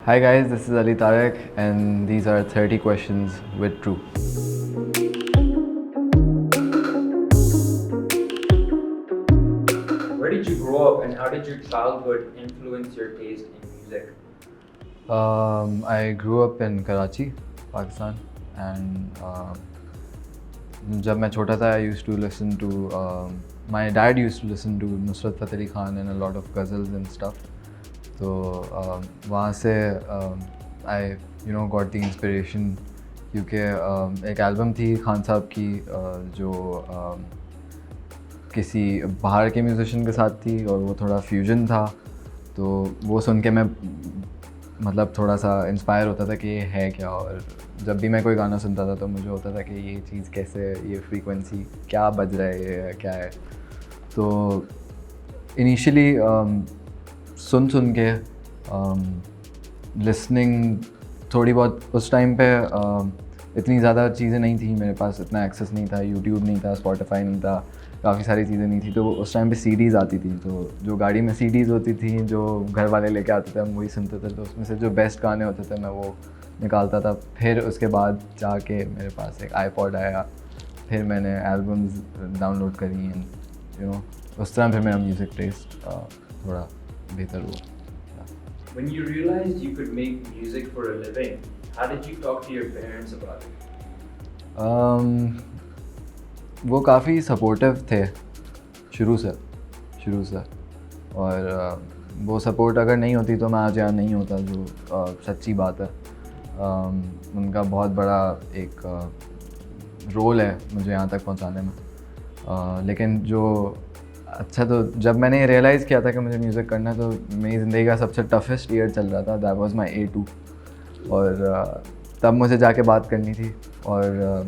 Hi guys, this is Ali Tarek and these are 30 questions with True. Where did you grow up and how did your childhood influence your taste in music? I grew up in Karachi, Pakistan, and जब मैं छोटा था I used to listen to my dad used to listen to Nusrat Fateh Ali Khan and a lot of ghazals and stuff. तो वहाँ से I got the inspiration क्योंकि एक album थी खान साहब की जो किसी बाहर के म्यूजिशियन के साथ थी और वो थोड़ा फ्यूजन था, तो वो सुन के मैं मतलब थोड़ा सा इंस्पायर होता था कि ये है क्या। और जब भी मैं कोई गाना सुनता था तो मुझे होता था कि ये चीज़ कैसे, ये फ्रीक्वेंसी क्या बज रहा है, ये क्या है। तो इनिशियली सुन के लिसनिंग थोड़ी बहुत उस टाइम पे इतनी ज़्यादा चीज़ें नहीं थी मेरे पास, इतना एक्सेस नहीं था, यूट्यूब नहीं था, स्पॉटिफाई नहीं था, काफ़ी सारी चीज़ें नहीं थी। तो उस टाइम पे सीडीज़ आती थी, तो जो गाड़ी में सीडीज़ होती थी जो घर वाले लेके आते थे हम वही सुनते थे। तो उसमें से जो बेस्ट गाने होते थे मैं वो निकालता था। फिर उसके बाद जाके मेरे पास एक आईपॉड आया, फिर मैंने एल्बम्स डाउनलोड करी एंड उस तरह फिर मेरा म्यूज़िक टेस्ट थोड़ा बेहतर हुआ। When you realized you could make music for a living, how did you talk to your parents about it? वो काफ़ी सपोर्टिव थे शुरू से और वो सपोर्ट अगर नहीं होती तो मैं आज यहाँ नहीं होता, जो सच्ची बात है। उनका बहुत बड़ा एक रोल है मुझे यहाँ तक पहुँचाने में। लेकिन जो अच्छा, तो जब मैंने रियलाइज़ किया था कि मुझे म्यूज़िक करना है तो मेरी ज़िंदगी का सबसे टफेस्ट ईयर चल रहा था, दैट वाज माय A2। और तब मुझे जाके बात करनी थी और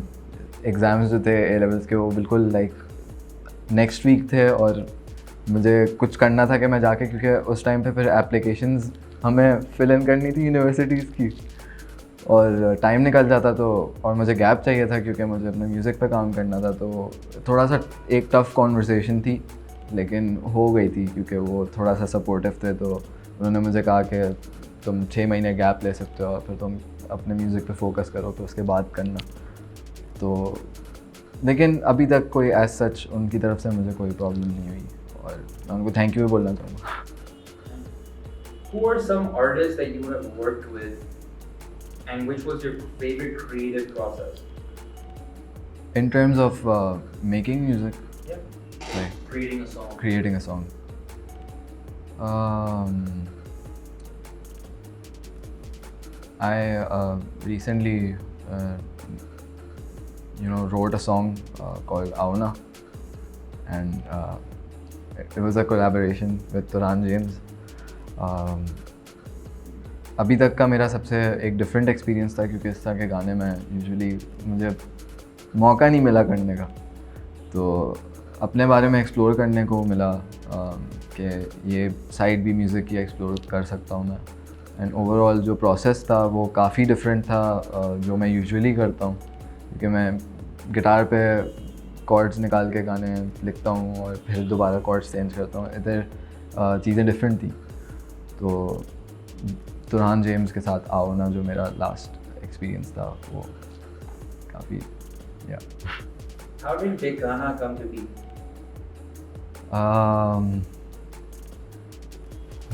एग्ज़ाम्स जो थे A लेवल्स के वो बिल्कुल लाइक नेक्स्ट वीक थे और मुझे कुछ करना था कि मैं जाके, क्योंकि उस टाइम पे फिर एप्लीकेशंस हमें फिल इन करनी थी यूनिवर्सिटीज़ की और टाइम निकल जाता। तो और मुझे गैप चाहिए था क्योंकि मुझे अपने म्यूज़िक पे काम करना था। तो थोड़ा सा एक टफ़ कॉन्वर्सेशन थी, लेकिन हो गई थी क्योंकि वो थोड़ा सा सपोर्टिव थे। तो उन्होंने मुझे कहा कि तुम 6 महीने गैप ले सकते हो और फिर तुम अपने म्यूज़िक पे फोकस करो, तो उसके बाद करना। तो लेकिन अभी तक कोई एज सच उनकी तरफ से मुझे कोई प्रॉब्लम नहीं हुई और मैं उनको थैंक यू भी बोलना चाहूँगा। Who are some artists that you have worked with and which was your favorite creative process? In terms of making music, Yeah. like Creating a song. creating a song, I recently wrote a song called Auna, and it was a collaboration with Turan James. अभी तक का मेरा सबसे एक different experience था क्योंकि इस तरह के गाने में यूजुअली मुझे मौका नहीं मिला करने का, तो अपने बारे में एक्सप्लोर करने को मिला कि ये साइड भी म्यूज़िक की एक्सप्लोर कर सकता हूँ मैं। एंड ओवरऑल जो प्रोसेस था वो काफ़ी डिफरेंट था जो मैं यूजुअली करता हूँ, क्योंकि मैं गिटार पे कॉर्ड्स निकाल के गाने लिखता हूँ और फिर दोबारा कॉर्ड्स चेंज करता हूँ। इधर चीज़ें डिफरेंट थी। तो तुरान जेम्स के साथ आओ ना, जो मेरा लास्ट एक्सपीरियंस था, वो काफ़ी या How did Bekana come to be?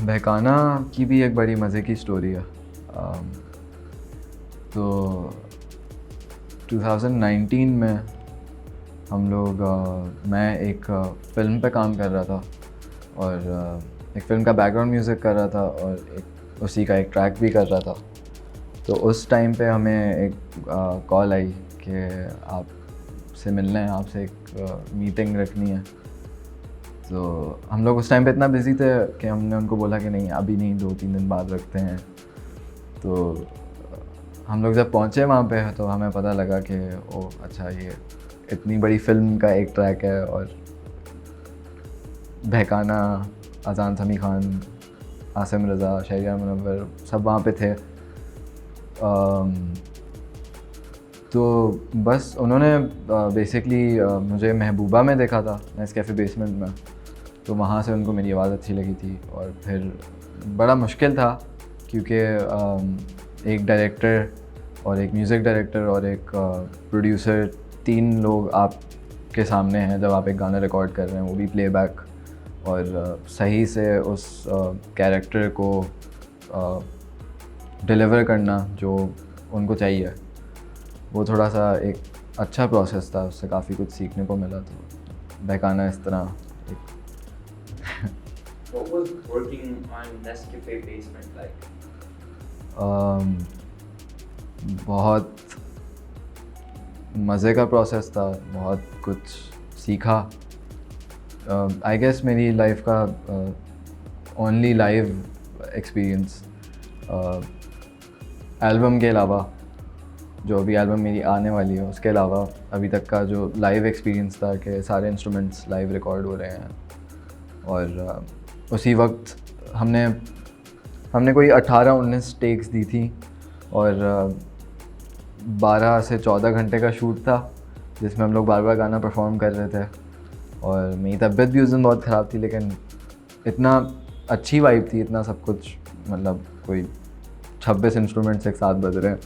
बहकाना की भी एक बड़ी मज़े की स्टोरी है। तो 2019 में हम लोग मैं एक फ़िल्म पे काम कर रहा था और एक फ़िल्म का बैकग्राउंड म्यूज़िक कर रहा था और एक उसी का एक ट्रैक भी कर रहा था। तो उस टाइम पे हमें एक कॉल आई कि आपसे मिलना है, आपसे एक मीटिंग रखनी है। तो हम लोग उस टाइम पे इतना बिज़ी थे कि हमने उनको बोला कि नहीं अभी नहीं, 2-3 दिन बाद रखते हैं। तो हम लोग जब पहुँचे वहाँ पे तो हमें पता लगा कि ओ अच्छा, ये इतनी बड़ी फ़िल्म का एक ट्रैक है और बहकाना, अज़ान समी खान, आसिम रज़ा, शहरियार मुनव्वर सब वहाँ पे थे। तो बस उन्होंने बेसिकली मुझे महबूबा में देखा था, नेस्कैफ़े बेसमेंट में, तो वहाँ से उनको मेरी आवाज़ अच्छी लगी थी। और फिर बड़ा मुश्किल था क्योंकि एक डायरेक्टर और एक म्यूज़िक डायरेक्टर और एक प्रोड्यूसर, 3 लोग आपके सामने हैं जब आप एक गाना रिकॉर्ड कर रहे हैं, वो भी प्लेबैक, और सही से उस कैरेक्टर को डिलीवर करना जो उनको चाहिए, वो थोड़ा सा एक अच्छा प्रोसेस था, उससे काफ़ी कुछ सीखने को मिला। तो बहकाना इस तरह एक What was working on Nescafe Basement like? बहुत मज़े का प्रोसेस था, बहुत कुछ सीखा। आई गेस मेरी लाइफ का ओनली लाइव एक्सपीरियंस, एल्बम के अलावा, जो अभी एल्बम मेरी आने वाली है उसके अलावा अभी तक का जो लाइव एक्सपीरियंस था कि सारे इंस्ट्रूमेंट्स लाइव रिकॉर्ड हो रहे हैं। और उसी वक्त हमने कोई 18-19 टेक्स दी थी और 12 से 14 घंटे का शूट था, जिसमें हम लोग बार बार गाना परफॉर्म कर रहे थे। और मेरी तबीयत भी उस दिन बहुत ख़राब थी, लेकिन इतना अच्छी वाइब थी, इतना सब कुछ, मतलब कोई 26 इंस्ट्रूमेंट्स एक साथ बज रहे हैं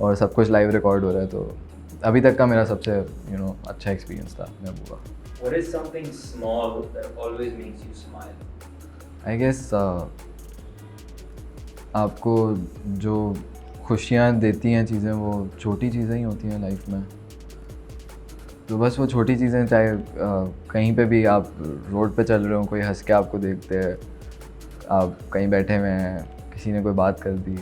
और सब कुछ लाइव रिकॉर्ड हो रहा है। तो अभी तक का मेरा सबसे अच्छा एक्सपीरियंस था महबूबा। What is something small that always makes you smile? I guess आपको जो खुशियाँ देती हैं चीज़ें, वो छोटी चीज़ें ही होती हैं लाइफ में। तो बस वो छोटी चीज़ें, चाहे कहीं पे भी आप रोड पे चल रहे हो, कोई हंस के आपको देखते हैं, आप कहीं बैठे हुए हैं, किसी ने कोई बात कर दी,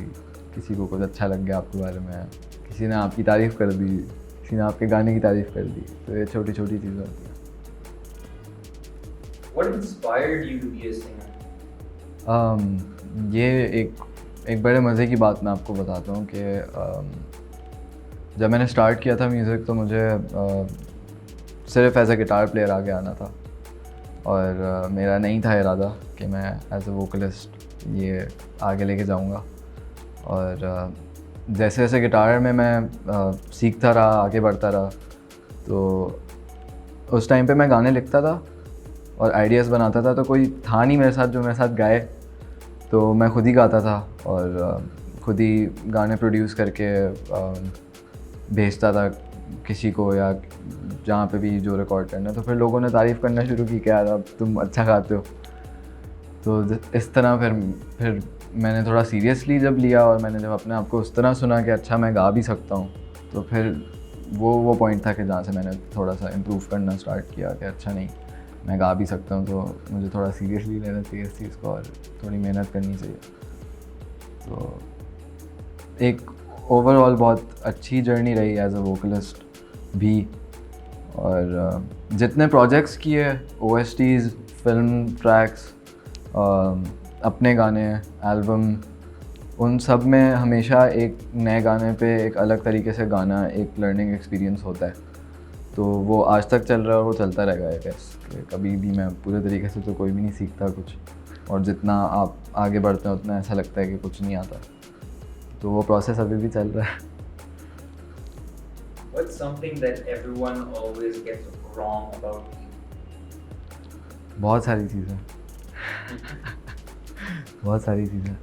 किसी को कुछ अच्छा लग गया आपके बारे में, किसी ने आपकी तारीफ़ कर दी, किसी ने आपके गाने की तारीफ़ कर दी, तो ये छोटी छोटी चीज़ें होती हैं। What inspired you to be a singer? ये एक बड़े मज़े की बात मैं आपको बताता हूँ कि जब मैंने स्टार्ट किया था म्यूज़िक, तो मुझे सिर्फ एज ए गिटार प्लेयर आगे आना था, और मेरा नहीं था इरादा कि मैं एज ए वोकलिस्ट ये आगे लेके जाऊँगा। और जैसे जैसे गिटार में मैं सीखता रहा, आगे बढ़ता रहा, तो उस टाइम पे मैं गाने लिखता था और आइडियाज़ बनाता था, तो कोई था नहीं मेरे साथ जो मेरे साथ गाए, तो मैं खुद ही गाता था और खुद ही गाने प्रोड्यूस करके भेजता था किसी को, या जहाँ पे भी जो रिकॉर्ड करना। तो फिर लोगों ने तारीफ़ करना शुरू की कि यार अब तुम अच्छा गाते हो। तो इस तरह फिर मैंने थोड़ा सीरियसली जब लिया, और मैंने जब अपने आप को उस तरह सुना कि अच्छा मैं गा भी सकता हूँ, तो फिर वो पॉइंट था कि जहाँ से मैंने थोड़ा सा इम्प्रूव करना स्टार्ट किया कि अच्छा नहीं, मैं गा भी सकता हूँ, तो मुझे थोड़ा सीरियसली लेना चाहिए इस चीज़ को और थोड़ी मेहनत करनी चाहिए। तो एक ओवरऑल बहुत अच्छी जर्नी रही एज अ वोकलिस्ट भी। और जितने प्रोजेक्ट्स किए, OSTs, फिल्म ट्रैक्स, अपने गाने, एल्बम, उन सब में हमेशा एक नए गाने पे एक अलग तरीके से गाना एक लर्निंग एक्सपीरियंस होता है। तो वो आज तक चल रहा है और वो चलता रहेगा। आई गेस कभी भी मैं पूरे तरीके से तो कोई भी नहीं सीखता कुछ, और जितना आप आगे बढ़ते हैं उतना ऐसा लगता है कि कुछ नहीं आता। तो वो प्रोसेस अभी भी चल रहा है। What's something that everyone always gets wrong about you? बहुत सारी चीज़ें बहुत सारी चीज़ें।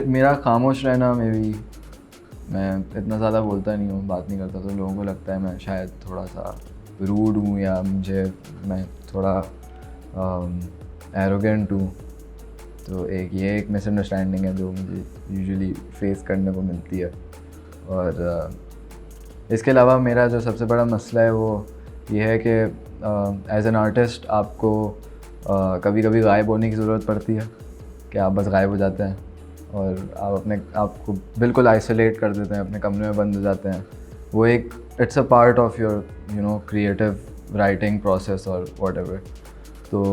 मेरा खामोश रहना, मैं इतना ज़्यादा बोलता नहीं हूँ, बात नहीं करता, तो लोगों को लगता है मैं शायद थोड़ा सा रूड हूँ, या मैं थोड़ा एरोगेंट हूँ। तो ये एक मिसअंडरस्टैंडिंग है जो मुझे यूजुअली फेस करने को मिलती है। और इसके अलावा मेरा जो सबसे बड़ा मसला है वो ये है कि एज एन आर्टिस्ट आपको कभी कभी गायब होने की ज़रूरत पड़ती है, कि आप बस गायब हो जाते हैं और आप आपको बिल्कुल आइसोलेट कर देते हैं, अपने कमरे में बंद हो जाते हैं। वो एक it's a part of your creative writing process और व्हाटएवर। तो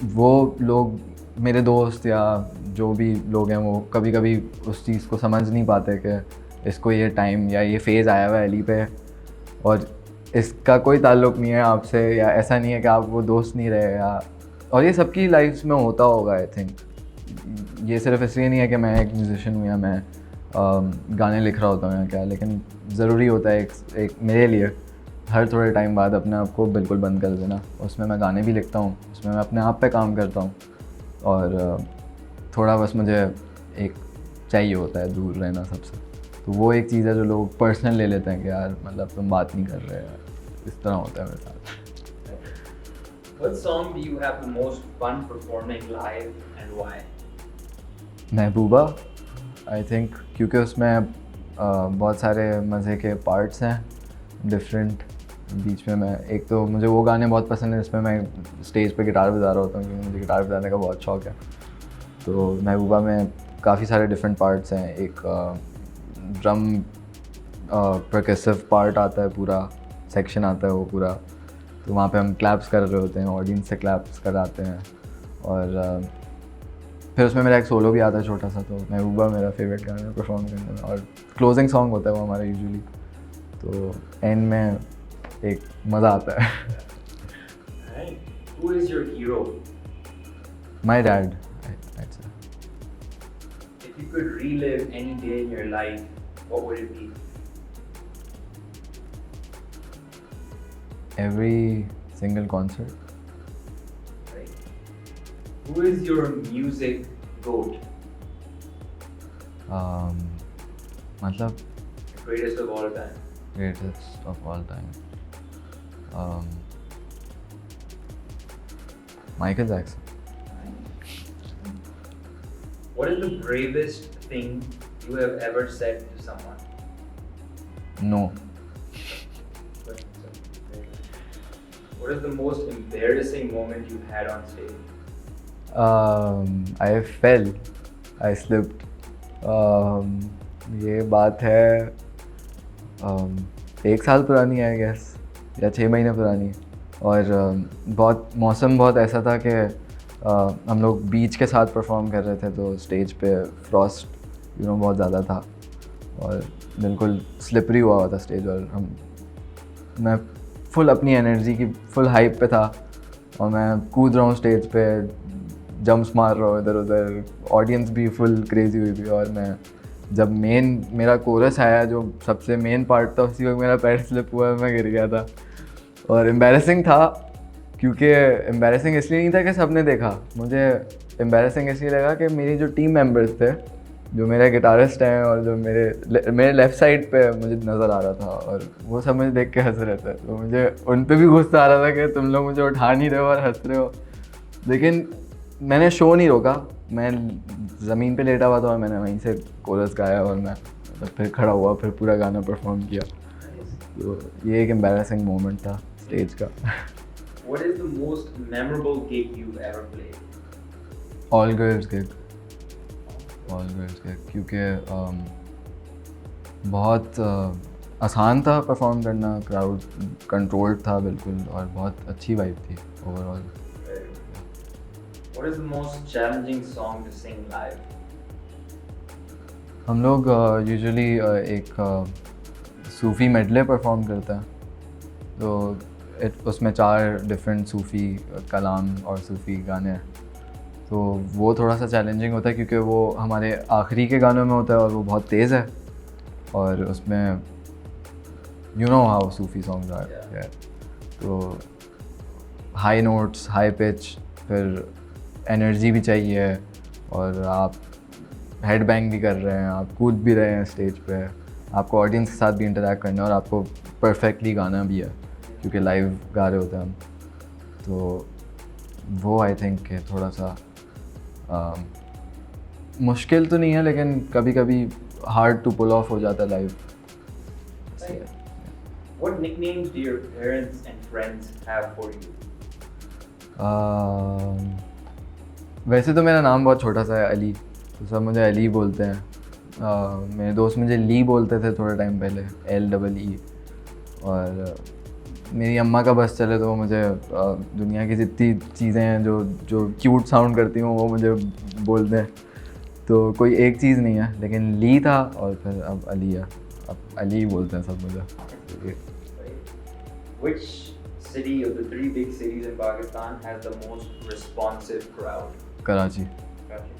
वो लोग, मेरे दोस्त या जो भी लोग हैं, वो कभी कभी उस चीज़ को समझ नहीं पाते कि इसको ये टाइम या ये फेज़ आया हुआ है अली पे, और इसका कोई ताल्लुक़ नहीं है आपसे, या ऐसा नहीं है कि आप वो दोस्त नहीं रहे, या और ये सबकी लाइफ में होता होगा। आई थिंक ये सिर्फ इसलिए नहीं है कि मैं एक म्यूज़िशियन हूँ या मैं गाने लिख रहा होता हूँ या क्या, लेकिन ज़रूरी होता है एक मेरे लिए हर थोड़े टाइम बाद अपने आप को बिल्कुल बंद कर देना। उसमें मैं गाने भी लिखता हूँ, उसमें मैं अपने आप पे काम करता हूँ, और थोड़ा बस मुझे एक चाहिए होता है दूर रहना सबसे, तो वो एक चीज़ है जो लोग पर्सनल ले लेते हैं कि यार मतलब तुम बात नहीं कर रहे यार, इस तरह होता है मेरे साथ। What song do you have the most fun performing live and why? Mehbooba, I think, क्योंकि उसमें बहुत सारे मज़े के पार्ट्स हैं डिफरेंट। बीच में मैं एक तो मुझे वो गाने बहुत पसंद हैं जिसमें मैं स्टेज पे गिटार बजा रहा होता हूँ, क्योंकि मुझे गिटार बजाने का बहुत शौक है। तो महबूबा में काफ़ी सारे डिफरेंट पार्ट्स हैं। एक ड्रम परकसिव पार्ट आता है, पूरा सेक्शन आता है वो पूरा, तो वहाँ पे हम क्लैप्स कर रहे होते हैं, ऑडियंस से क्लैप्स कराते हैं। और फिर उसमें मेरा एक सोलो भी आता है छोटा सा, तो महबूबा मेरा फेवरेट गाना है परफॉर्म करने में, और क्लोजिंग सॉन्ग होता है वो हमारा यूजुअली, तो एंड में एक मज़ा आता है। Right. Who is your hero? My dad, I'd say. If you could relive any day in your life, what would it be? Every single concert. Right. Who is your music goat? मतलब The greatest of all time. greatest of all time. Michael Jackson. What is the bravest thing you have ever said to someone? No. What is the most embarrassing moment you had on stage? I fell. I slipped. ये बात है 1 साल पुरानी है, I guess, या 6 महीने पुरानी। और बहुत मौसम बहुत ऐसा था कि हम लोग बीच के साथ परफॉर्म कर रहे थे, तो स्टेज पे फ्रॉस्ट बहुत ज़्यादा था और बिल्कुल स्लिपरी हुआ था स्टेज, और मैं फुल अपनी एनर्जी की फुल हाइप पे था और मैं कूद रहा हूँ स्टेज पे, जंप्स मार रहा हूँ इधर उधर, ऑडियंस भी फुल क्रेजी हुई थी। और मैं जब मेरा कोरस आया, जो सबसे मेन पार्ट था, उसी वक्त मेरा पैर स्लिप हुआ, मैं गिर गया था। और एम्बैरेसिंग था, क्योंकि एम्बैरेसिंग इसलिए नहीं था कि सबने देखा, मुझे एम्बैरेसिंग इसलिए लगा कि मेरी जो टीम मेंबर्स थे, जो मेरे गिटारिस्ट हैं और जो मेरे लेफ़्ट साइड पे मुझे नज़र आ रहा था, और वो सब मुझे देख के हंस रहे थे, तो मुझे उन पे भी गुस्सा आ रहा था कि तुम लोग मुझे उठा नहीं रहे हो और हंस रहे हो। लेकिन मैंने शो नहीं रोका, मैं ज़मीन पे लेटा हुआ था और मैंने वहीं से कोरस गाया, और मैं फिर खड़ा हुआ, फिर पूरा गाना परफॉर्म किया। तो ये एक एम्बैरेसिंग मोमेंट था स्टेज का। What is the most memorable gig you've ever played? All girls gig, क्योंकि बहुत आसान था परफॉर्म करना, क्राउड कंट्रोल्ड था बिल्कुल, और बहुत अच्छी वाइब थी overall. What is the most challenging song to sing live? हम लोग यूजुअली एक सूफ़ी मेडले परफॉर्म करते हैं, तो उसमें 4 डिफरेंट सूफ़ी कलाम और सूफ़ी गाने हैं, तो वो थोड़ा सा चैलेंजिंग होता है, क्योंकि वो हमारे आखिरी के गानों में होता है और वो बहुत तेज़ है, और उसमें you know how Sufi songs are, तो हाई नोट्स, हाई पिच, फिर एनर्जी भी चाहिए, और आप हेड बैंग भी कर रहे हैं, आप कूद भी रहे हैं स्टेज पे, आपको ऑडियंस के साथ भी इंटरैक्ट करना है, और आपको परफेक्टली गाना भी है, क्योंकि लाइव गा रहे होते हैं हम। तो वो आई थिंक थोड़ा सा मुश्किल तो नहीं है, लेकिन कभी कभी हार्ड टू पुल ऑफ हो जाता है live. What nicknames do your parents and friends have for you? वैसे तो मेरा नाम बहुत छोटा सा है, अली, तो सब मुझे अली बोलते हैं। मेरे दोस्त मुझे ली बोलते थे थोड़े टाइम पहले, LEE, और मेरी अम्मा का बस चले तो वो मुझे दुनिया की जितनी चीज़ें हैं जो क्यूट साउंड करती हूँ वो मुझे बोलते हैं, तो कोई एक चीज़ नहीं है, लेकिन ली था और फिर अब अली है, अब अली बोलते हैं सब मुझे। Which city of the 3 big cities in Pakistan has the most responsive crowd? Karachi. Karachi.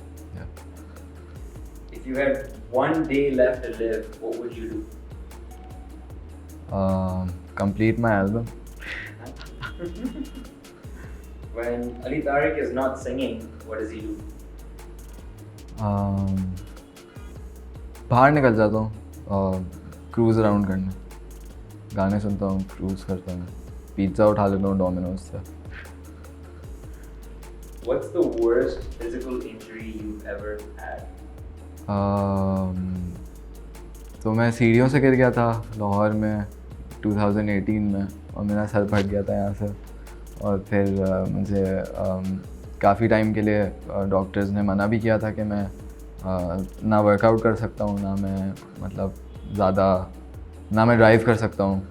If you had one day left to live, what would you do? Complete my album. When Ali Tariq is not singing, what does he do? बाहर निकल जाता हूँ cruise around करने, गाने सुनता हूँ, cruise करता हूँ, पिज़्ज़ा उठा लेता हूँ डोमिनोज से। What's the worst physical injury you've ever had? तो मैं सीढ़ियों से गिर गया था लाहौर में 2018 में, और मेरा सर फट गया था यहाँ से। और फिर मुझे काफ़ी टाइम के लिए डॉक्टर्स ने मना भी किया था कि मैं ना वर्कआउट कर सकता हूँ, ना मैं मतलब ज़्यादा, ना मैं ड्राइव कर सकता हूँ,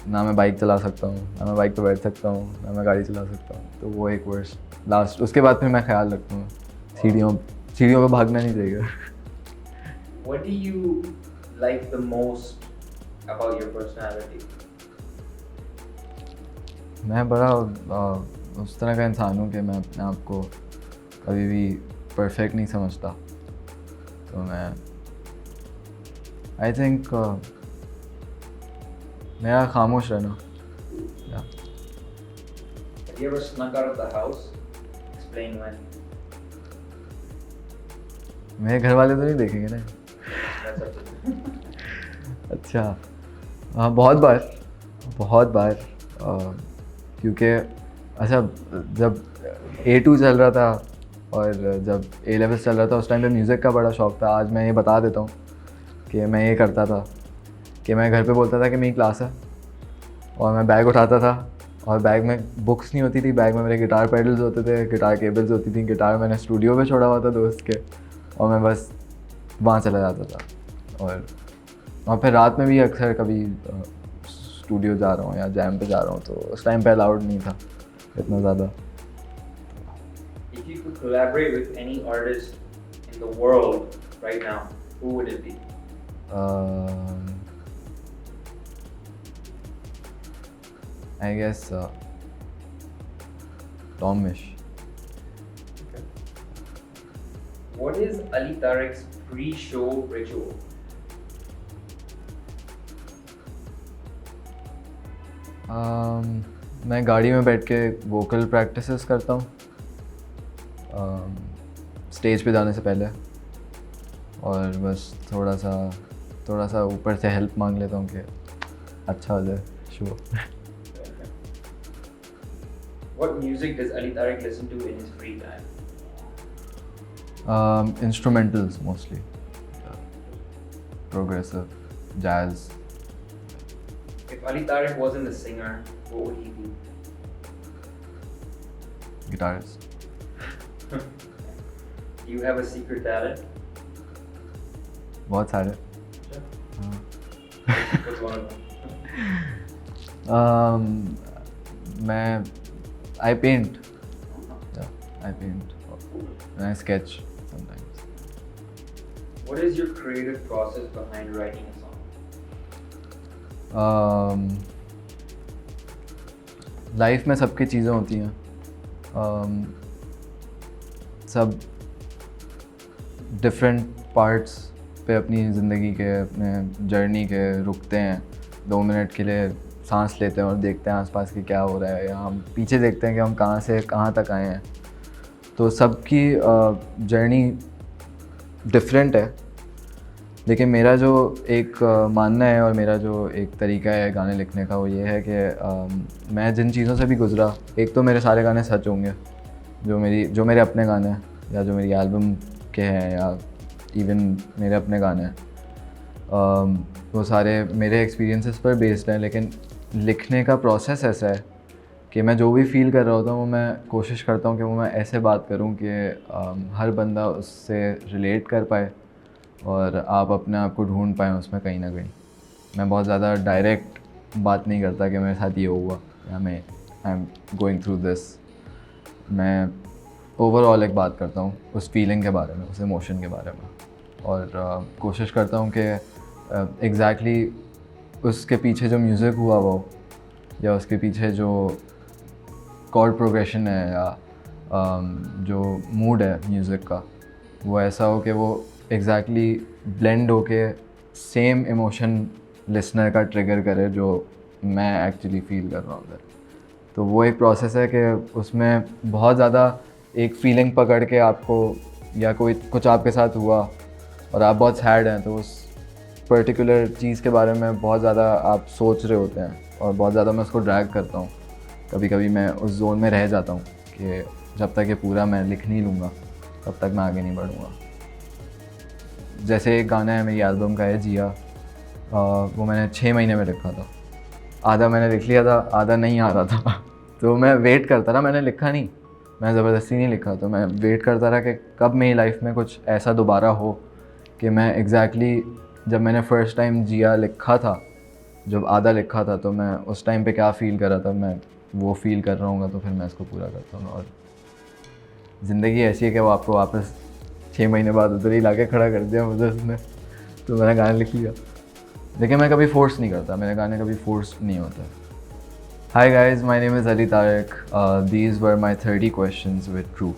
ना मैं बाइक चला सकता हूँ, ना मैं बाइक पे बैठ सकता हूँ, ना मैं गाड़ी चला सकता हूँ। तो वो एक वर्ष लास्ट, उसके बाद फिर मैं ख्याल रखता हूँ सीढ़ियों पे भागना नहीं चाहिए। What do you like the most about your personality? मैं बड़ा उस तरह का इंसान हूँ कि मैं अपने आप को कभी भी परफेक्ट नहीं समझता। तो मैं आई थिंक मेरा खामोश रहना। Have you ever snuck out of the house? Explain when. मेरे घर वाले तो नहीं देखेंगे ना। That's up to you. अच्छा, हाँ बहुत बार क्योंकि अच्छा, जब A2 चल रहा था और जब A-levels चल रहा था, उस टाइम पे म्यूज़िक का बड़ा शौक़ था। आज मैं ये बता देता हूँ कि मैं ये करता था कि मैं घर पे बोलता था कि मेरी क्लास है, और मैं बैग उठाता था और बैग में बुक्स नहीं होती थी, बैग में मेरे गिटार पेडल्स होते थे, गिटार केबल्स होती थी। गिटार मैंने स्टूडियो पे छोड़ा हुआ था दोस्त के, और मैं बस वहाँ चला जाता था। और फिर रात में भी अक्सर कभी स्टूडियो जा रहा हूँ या जैम पे जा रहा हूँ, तो उस टाइम पे अलाउड नहीं था इतना ज़्यादा। If you could collaborate with any artist in the world right now, who would it be? I guess Tom Misch. Okay. What is Ali Tariq's pre-show ritual? मैं गाड़ी में बैठ के वोकल प्रैक्टिसेस करता हूँ स्टेज पे जाने से पहले, और बस थोड़ा सा ऊपर से हेल्प मांग लेता हूँ कि अच्छा हो जाए show. What music does Ali Tariq listen to in his free time? Instrumentals mostly, progressive, jazz. If Ali Tariq wasn't a singer, what would he be? Guitarist. Do you have a secret talent? बहुत सारे। What's one of them? I paint. Yeah, I paint. And I sketch sometimes. What is your creative process behind writing a song? Life में सबकी चीज़ें होती हैं, सब different parts पे अपनी ज़िंदगी के, अपने जर्नी के रुकते हैं, 2 मिनट के लिए सांस लेते हैं और देखते हैं आसपास की क्या हो रहा है, या हम पीछे देखते हैं कि हम कहाँ से कहाँ तक आए हैं। तो सबकी जर्नी डिफरेंट है, लेकिन मेरा जो एक मानना है और मेरा जो एक तरीका है गाने लिखने का, वो ये है कि मैं जिन चीज़ों से भी गुज़रा, एक तो मेरे सारे गाने सच होंगे, जो मेरे अपने गाने हैं या जो मेरी एल्बम के हैं या इवन मेरे अपने गाने हैं, वो सारे मेरे एक्सपीरियंसेस पर बेस्ड हैं। लेकिन लिखने का प्रोसेस ऐसा है कि मैं जो भी फ़ील कर रहा होता हूँ, वो मैं कोशिश करता हूँ कि वो मैं ऐसे बात करूँ कि हर बंदा उससे रिलेट कर पाए और आप अपने आप को ढूंढ पाएँ उसमें कहीं ना कहीं। मैं बहुत ज़्यादा डायरेक्ट बात नहीं करता कि मेरे साथ ये हुआ या I am going through this. मैं ओवरऑल एक बात करता हूँ उस फीलिंग के बारे में, उस इमोशन के बारे में, और कोशिश करता हूँ कि एग्जैक्टली उसके पीछे जो म्यूज़िक हुआ वो, या उसके पीछे जो कॉर्ड प्रोग्रेशन है या जो मूड है म्यूज़िक का, वो ऐसा हो कि वो एग्जैक्टली ब्लेंड हो के सेम इमोशन लिसनर का ट्रिगर करे जो मैं एक्चुअली फ़ील कर रहा हूँ उधर। तो वो एक प्रोसेस है कि उसमें बहुत ज़्यादा एक फीलिंग पकड़ के आपको, या कोई कुछ आपके साथ हुआ और आप बहुत सैड हैं, तो उस पर्टिकुलर चीज़ के बारे में बहुत ज़्यादा आप सोच रहे होते हैं और बहुत ज़्यादा मैं उसको ड्रैग करता हूँ। कभी कभी मैं उस जोन में रह जाता हूँ कि जब तक ये पूरा मैं लिख नहीं लूँगा तब तक मैं आगे नहीं बढ़ूँगा। जैसे एक गाना है मेरी एल्बम का है जिया, वो मैंने 6 महीने में लिखा था। आधा मैंने लिख लिया था, आधा नहीं आ रहा था तो मैं वेट करता रहा, मैंने लिखा नहीं, मैं ज़बरदस्ती नहीं लिखा, तो मैं वेट करता रहा कि कब मेरी लाइफ में कुछ ऐसा दोबारा हो कि मैं एग्जैक्टली जब मैंने फ़र्स्ट टाइम जिया लिखा था, जब आधा लिखा था, तो मैं उस टाइम पे क्या फ़ील कर रहा था, मैं वो फ़ील कर रहा हूँ, तो फिर मैं इसको पूरा करता हूँ। और ज़िंदगी ऐसी है कि वो आपको वापस 6 महीने बाद उधर ही ला के खड़ा कर दिया मुझे उसने, तो मैंने गाना लिख लिया। लेकिन मैं कभी फोर्स नहीं करता, मेरे गाने कभी फोर्स नहीं होते। Hi guys, my name is Ali Tariq. These were my 30 questions with True.